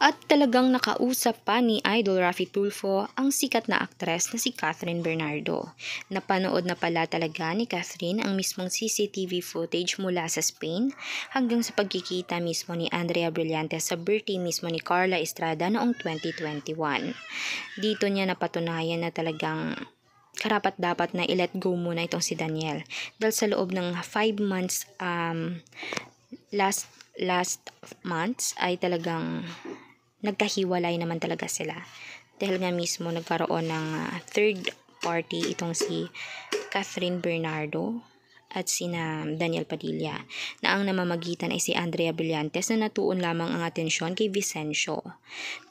At talagang nakausap pa ni Idol Raffy Tulfo ang sikat na aktres na si Catherine Bernardo. Napanood na pala talaga ni Catherine ang mismong CCTV footage mula sa Spain hanggang sa pagkikita mismo ni Andrea Brillantes sa birthday mismo ni Carla Estrada noong 2021. Dito niya napatunayan na talagang karapat dapat na i-let go muna itong si Daniel dahil sa loob ng 5 months last months ay talagang nagkahiwalay naman talaga sila dahil nga mismo nagkaroon ng third party itong si Catherine Bernardo at sina Daniel Padilla na ang namamagitan ay si Andrea Brillantes na natuon lamang ang atensyon kay Vicencio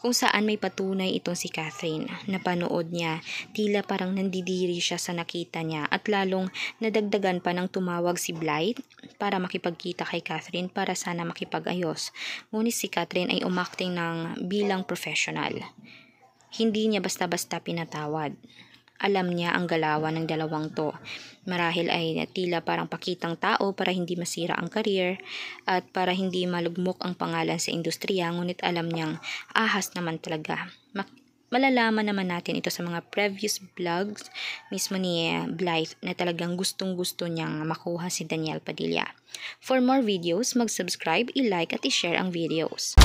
kung saan may patunay itong si Catherine. Napanood niya, tila parang nandidiri siya sa nakita niya at lalong nadagdagan pa ng tumawag si Blythe para makipagkita kay Catherine para sana makipag-ayos. Ngunit si Catherine ay umakting ng bilang professional. Hindi niya basta-basta pinatawad. Alam niya ang galawan ng dalawang to. Marahil ay tila parang pakitang tao para hindi masira ang career at para hindi malugmok ang pangalan sa industriya, ngunit alam niyang ahas naman talaga. Malalaman naman natin ito sa mga previous vlogs mismo ni Blythe na talagang gustong-gusto niyang makuha si Daniel Padilla. For more videos, mag-subscribe, i-like at i-share ang videos.